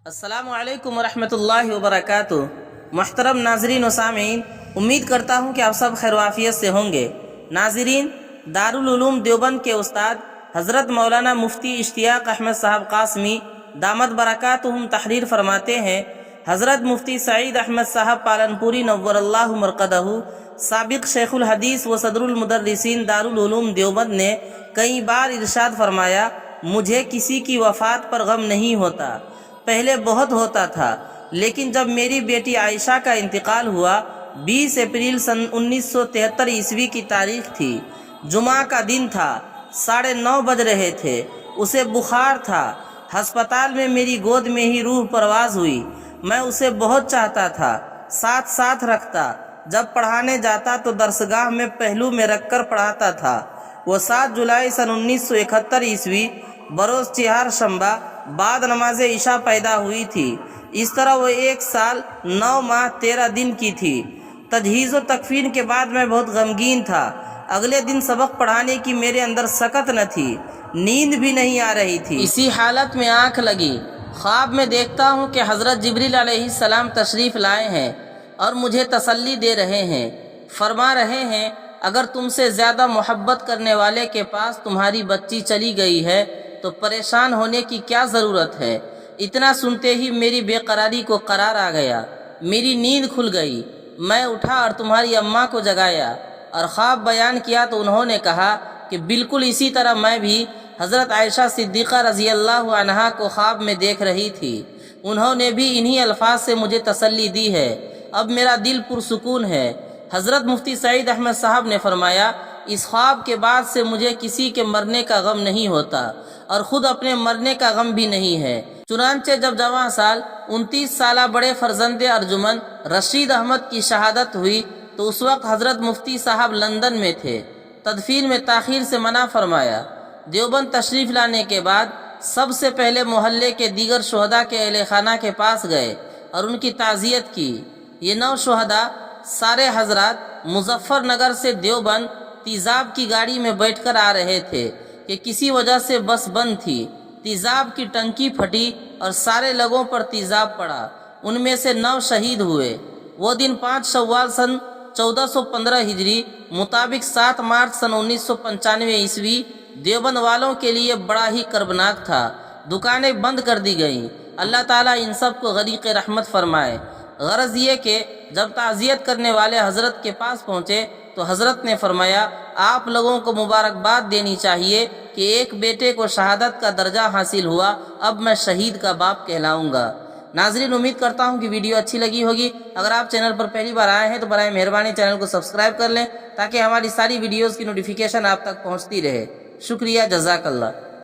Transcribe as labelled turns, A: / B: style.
A: السلام علیکم ورحمۃ اللہ وبرکاتہ۔ محترم ناظرین و سامعین، امید کرتا ہوں کہ آپ سب خیر و عافیت سے ہوں گے۔ ناظرین، دارالعلوم دیوبند کے استاد حضرت مولانا مفتی اشتیاق احمد صاحب قاسمی دامت برکاتہم تحریر فرماتے ہیں، حضرت مفتی سعید احمد صاحب پالنپوری نور اللہ مرقدہ، سابق شیخ الحدیث و صدر المدرسین دارالعلوم دیوبند نے کئی بار ارشاد فرمایا، مجھے کسی کی وفات پر غم نہیں ہوتا، پہلے بہت ہوتا تھا، لیکن جب میری بیٹی عائشہ کا انتقال ہوا، 20 اپریل سن 1973 عیسوی کی تاریخ تھی، جمعہ کا دن تھا، 9:30 بج رہے تھے، اسے بخار تھا، ہسپتال میں میری گود میں ہی روح پرواز ہوئی۔ میں اسے بہت چاہتا تھا، ساتھ رکھتا، جب پڑھانے جاتا تو درسگاہ میں پہلو میں رکھ کر پڑھاتا تھا۔ وہ 7 جولائی سن 1971 عیسوی بروز چہار شنبہ بعد نماز عشاء پیدا ہوئی تھی۔ اس طرح وہ 1 سال 9 ماہ 13 دن کی تھی۔ تجہیز و تکفین کے بعد میں بہت غمگین تھا۔ اگلے دن سبق پڑھانے کی میرے اندر سکت نہ تھی، نیند بھی نہیں آ رہی تھی۔ اسی حالت میں آنکھ لگی، خواب میں دیکھتا ہوں کہ حضرت جبریل علیہ السلام تشریف لائے ہیں اور مجھے تسلی دے رہے ہیں، فرما رہے ہیں اگر تم سے زیادہ محبت کرنے والے کے پاس تمہاری بچی چلی گئی ہے تو پریشان ہونے کی کیا ضرورت ہے۔ اتنا سنتے ہی میری بے قراری کو قرار آ گیا، میری نیند کھل گئی۔ میں اٹھا اور تمہاری اماں کو جگایا اور خواب بیان کیا تو انہوں نے کہا کہ بالکل اسی طرح میں بھی حضرت عائشہ صدیقہ رضی اللہ عنہا کو خواب میں دیکھ رہی تھی۔ انہوں نے بھی انہی الفاظ سے مجھے تسلی دی ہے، اب میرا دل پرسکون ہے۔ حضرت مفتی سعید احمد صاحب نے فرمایا، اس خواب کے بعد سے مجھے کسی کے مرنے کا غم نہیں ہوتا اور خود اپنے مرنے کا غم بھی نہیں ہے۔ چنانچہ جب جوان سال 29 سالہ بڑے فرزند ارجمن رشید احمد کی شہادت ہوئی تو اس وقت حضرت مفتی صاحب لندن میں تھے۔ تدفین میں تاخیر سے منع فرمایا۔ دیوبند تشریف لانے کے بعد سب سے پہلے محلے کے دیگر شہداء کے اہل خانہ کے پاس گئے اور ان کی تعزیت کی۔ یہ 9 شہداء سارے حضرات مظفر نگر سے دیوبند تیزاب کی گاڑی میں بیٹھ کر آ رہے تھے کہ کسی وجہ سے بس بند تھی، تیزاب کی ٹنکی پھٹی اور سارے لوگوں پر تیزاب پڑا۔ ان میں سے 9 شہید ہوئے۔ وہ دن 5 شوال سن 1415 ہجری مطابق 7 مارچ سن 1995 عیسوی دیوبند والوں کے لیے بڑا ہی کربناک تھا۔ دکانیں بند کر دی گئیں۔ اللہ تعالیٰ ان سب کو غریق رحمت فرمائے۔ غرض یہ کہ جب تعزیت کرنے والے حضرت کے پاس پہنچے تو حضرت نے فرمایا، آپ لوگوں کو مبارکباد دینی چاہیے کہ ایک بیٹے کو شہادت کا درجہ حاصل ہوا، اب میں شہید کا باپ کہلاؤں گا۔ ناظرین، امید کرتا ہوں کہ ویڈیو اچھی لگی ہوگی۔ اگر آپ چینل پر پہلی بار آئے ہیں تو برائے مہربانی چینل کو سبسکرائب کر لیں تاکہ ہماری ساری ویڈیوز کی نوٹیفیکیشن آپ تک پہنچتی رہے۔ شکریہ، جزاک اللہ۔